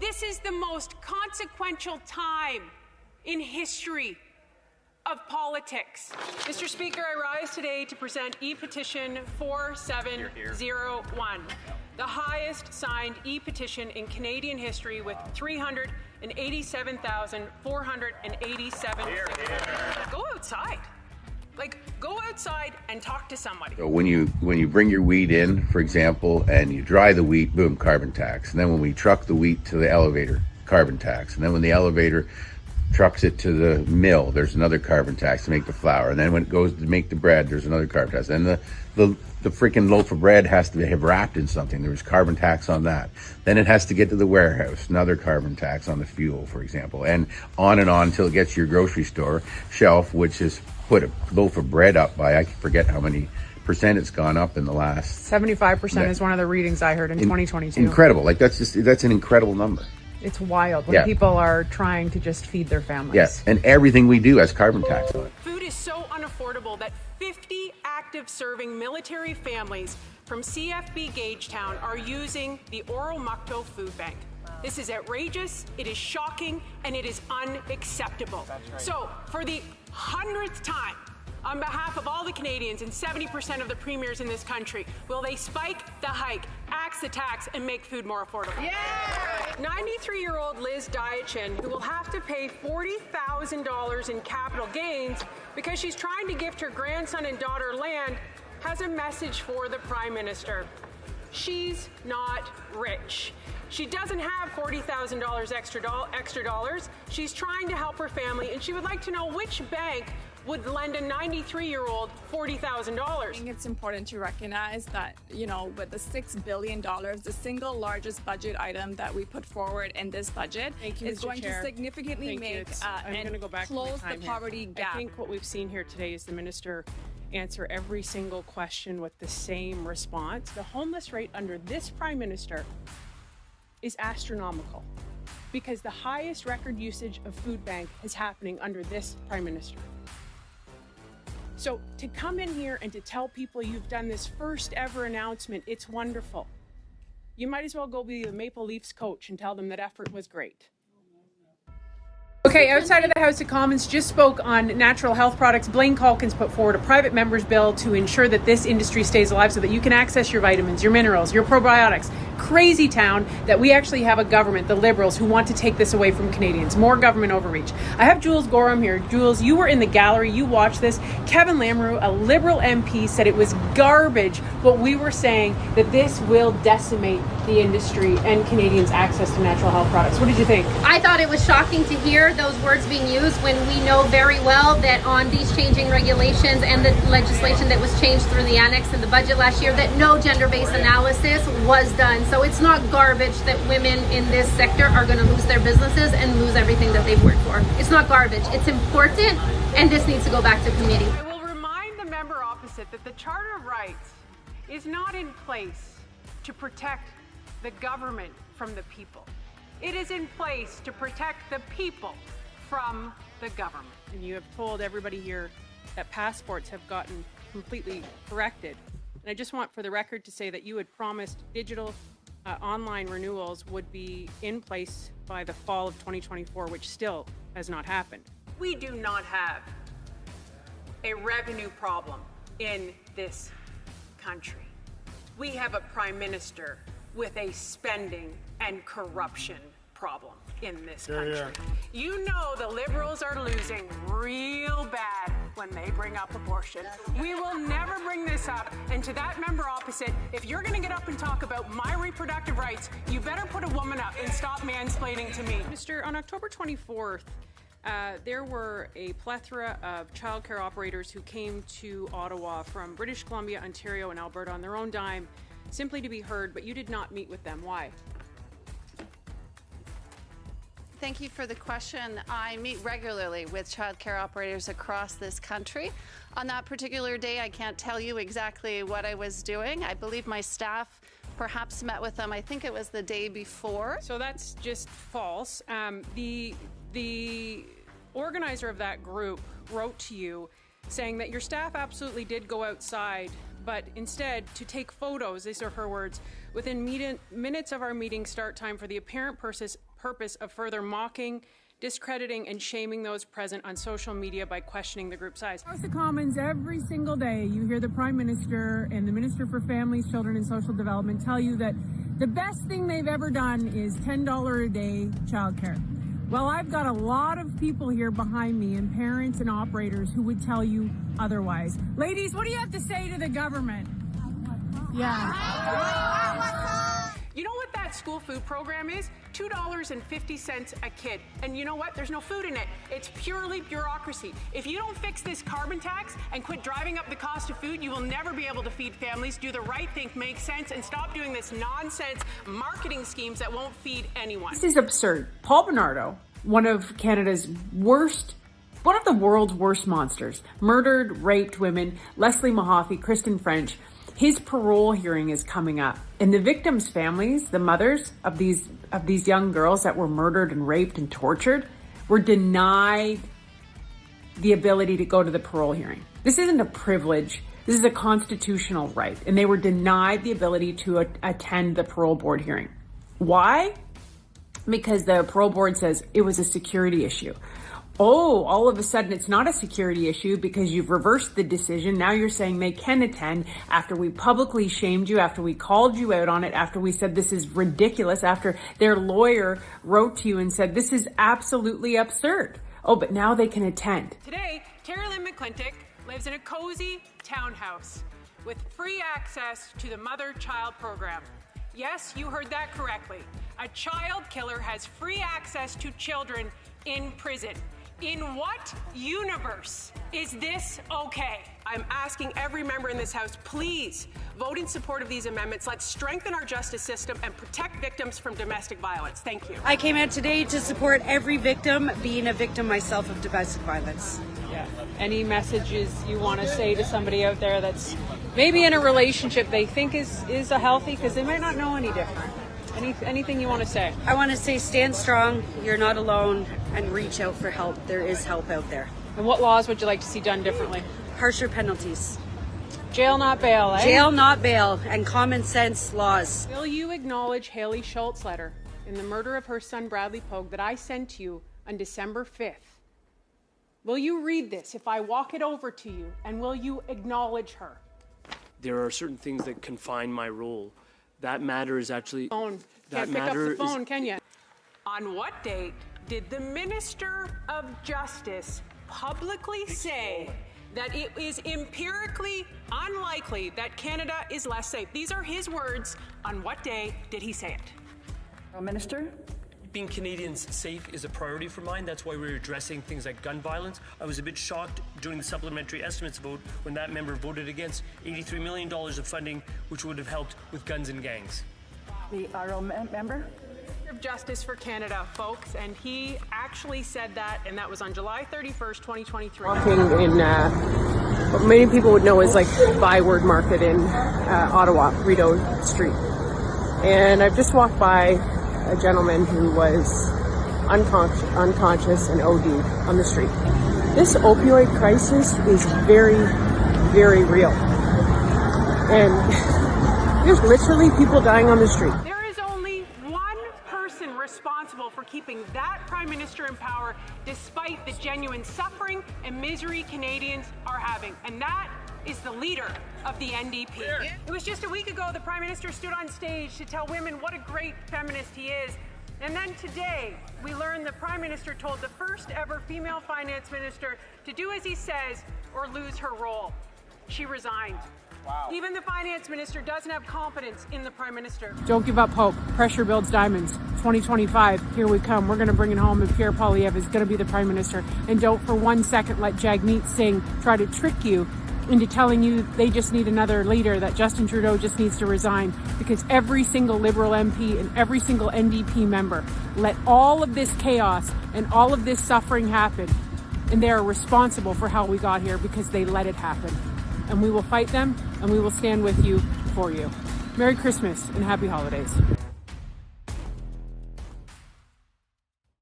This is the most consequential time in history of politics. Mr. Speaker, I rise today to present e-petition 4701, the highest signed e-petition in Canadian history with 387,487 signatures. Go outside. Go outside and talk to somebody. So when you bring your wheat in, for example, and you dry the wheat, boom, carbon tax. And then when we truck the wheat to the elevator, carbon tax. And then when the elevator trucks it to the mill, there's another carbon tax to make the flour. And then when it goes to make the bread, there's another carbon tax. And the freaking loaf of bread has to have wrapped in something. There's carbon tax on that. Then it has to get to the warehouse, another carbon tax on the fuel, for example, and on until it gets to your grocery store shelf, which is put a loaf of bread up by, I forget how many percent it's gone up in the last. 75% is one of the readings I heard in 2022. Incredible. That's an incredible number. It's wild when people are trying to just feed their families. Yes, and everything we do has carbon tax on it. Food is so unaffordable that 50 active serving military families from CFB Gagetown are using the Oromocto Food Bank. This is outrageous, it is shocking, and it is unacceptable. Right. So, for the 100th time, on behalf of all the Canadians and 70% of the premiers in this country, will they spike the hike, axe the tax, and make food more affordable? Yeah! 93-year-old Liz Diachin, who will have to pay $40,000 in capital gains because she's trying to gift her grandson and daughter land, has a message for the Prime Minister. She's not rich. She doesn't have $40,000 extra dollars. She's trying to help her family, and she would like to know which bank would lend a 93-year-old $40,000. I think it's important to recognize that, with the $6 billion, the single largest budget item that we put forward in this budget is going to significantly close the poverty gap. I think what we've seen here today is the minister answer every single question with the same response. The homeless rate under this Prime Minister is astronomical because the highest record usage of food bank is happening under this Prime Minister. So to come in here and to tell people you've done this first ever announcement, it's wonderful. You might as well go be the Maple Leafs coach and tell them that effort was great. Okay, outside of the House of Commons just spoke on natural health products. Blaine Calkins put forward a private member's bill to ensure that this industry stays alive so that you can access your vitamins, your minerals, your probiotics. Crazy town that we actually have a government, the Liberals, who want to take this away from Canadians. More government overreach. I have Jules Gorham here. Jules, you were in the gallery. You watched this. Kevin Lamoureux, a Liberal MP, said it was garbage what we were saying, that this will decimate the industry and Canadians' access to natural health products. What did you think? I thought it was shocking to hear those words being used when we know very well that on these changing regulations and the legislation that was changed through the annex in the budget last year, that no gender-based analysis was done. So it's not garbage that women in this sector are going to lose their businesses and lose everything that they've worked for. It's not garbage. It's important, and this needs to go back to committee. I will remind the member opposite that the Charter of Rights is not in place to protect the government from the people. It is in place to protect the people from the government. And you have told everybody here that passports have gotten completely corrected. And I just want for the record to say that you had promised digital online renewals would be in place by the fall of 2024, which still has not happened. We do not have a revenue problem in this country. We have a Prime Minister with a spending and corruption problem in this country. You know the Liberals are losing real bad when they bring up abortion. We will never bring this up. And to that member opposite, if you're going to get up and talk about my reproductive rights, you better put a woman up and stop mansplaining to me. Minister, on October 24th, there were a plethora of childcare operators who came to Ottawa from British Columbia, Ontario, and Alberta on their own dime, simply to be heard, but you did not meet with them. Why? Thank you for the question. I meet regularly with childcare operators across this country. On that particular day, I can't tell you exactly what I was doing. I believe my staff perhaps met with them. I think it was the day before. So that's just false. The organizer of that group wrote to you saying that your staff absolutely did go outside, but instead to take photos, these are her words, within minutes of our meeting start time for the apparent purpose of further mocking, discrediting and shaming those present on social media by questioning the group size. House of Commons, every single day you hear the Prime Minister and the Minister for Families, Children and Social Development tell you that the best thing they've ever done is $10 a day childcare. Well, I've got a lot of people here behind me and parents and operators who would tell you otherwise. Ladies, what do you have to say to the government? Yeah. You know what that school food program is? $2.50 a kid. And you know what? There's no food in it. It's purely bureaucracy. If you don't fix this carbon tax and quit driving up the cost of food, you will never be able to feed families, do the right thing, make sense, and stop doing this nonsense marketing schemes that won't feed anyone. This is absurd. Paul Bernardo, one of the world's worst monsters, murdered, raped women, Leslie Mahaffey, Kristen French. His parole hearing is coming up, and the victims' families, the mothers of these young girls that were murdered and raped and tortured, were denied the ability to go to the parole hearing. This isn't a privilege. This is a constitutional right, and they were denied the ability to attend the parole board hearing. Why? Because the parole board says it was a security issue. Oh, all of a sudden it's not a security issue because you've reversed the decision. Now you're saying they can attend after we publicly shamed you, after we called you out on it, after we said this is ridiculous, after their lawyer wrote to you and said this is absolutely absurd. Oh, but now they can attend. Today, Terry Lynn McClintock lives in a cozy townhouse with free access to the mother-child program. Yes, you heard that correctly. A child killer has free access to children in prison. In what universe is this okay? I'm asking every member in this House, please vote in support of these amendments. Let's strengthen our justice system and protect victims from domestic violence. Thank you. I came out today to support every victim, being a victim myself of domestic violence. Yeah. Any messages you want to say to somebody out there that's maybe in a relationship they think is a healthy, because they might not know any different? Anything you want to say? I want to say stand strong, you're not alone, and reach out for help. There is help out there. And what laws would you like to see done differently? Harsher penalties. Jail, not bail, eh? Jail, not bail, and common sense laws. Will you acknowledge Haley Schultz's letter in the murder of her son Bradley Pogue that I sent to you on December 5th? Will you read this if I walk it over to you, and will you acknowledge her? There are certain things that confine my role. That matter is actually... Can't pick up the phone, can you? On what date did the Minister of Justice publicly say that it is empirically unlikely that Canada is less safe? These are his words. On what day did he say it? Minister? Being Canadians safe is a priority for mine. That's why we're addressing things like gun violence. I was a bit shocked during the supplementary estimates vote when that member voted against $83 million of funding, which would have helped with guns and gangs. The RO member? Of Justice for Canada, folks, and he actually said that, and that was on July 31st, 2023. Walking in what many people would know as like Byward Market in Ottawa, Rideau Street. And I've just walked by a gentleman who was unconscious and OD'd on the street. This opioid crisis is very, very real. And there's literally people dying on the street. There is only one person responsible for keeping that Prime Minister in power despite the genuine suffering and misery Canadians are having, and that is the leader of the NDP. It was just a week ago the Prime Minister stood on stage to tell women what a great feminist he is. And then today, we learned the Prime Minister told the first ever female finance minister to do as he says or lose her role. She resigned. Wow. Even the finance minister doesn't have confidence in the Prime Minister. Don't give up hope. Pressure builds diamonds. 2025, here we come. We're going to bring it home, and Pierre Poilievre is going to be the Prime Minister. And don't for 1 second let Jagmeet Singh try to trick you into telling you they just need another leader, that Justin Trudeau just needs to resign, because every single Liberal MP and every single NDP member let all of this chaos and all of this suffering happen, and they are responsible for how we got here because they let it happen. And we will fight them, and we will stand with you for you. Merry Christmas and happy holidays.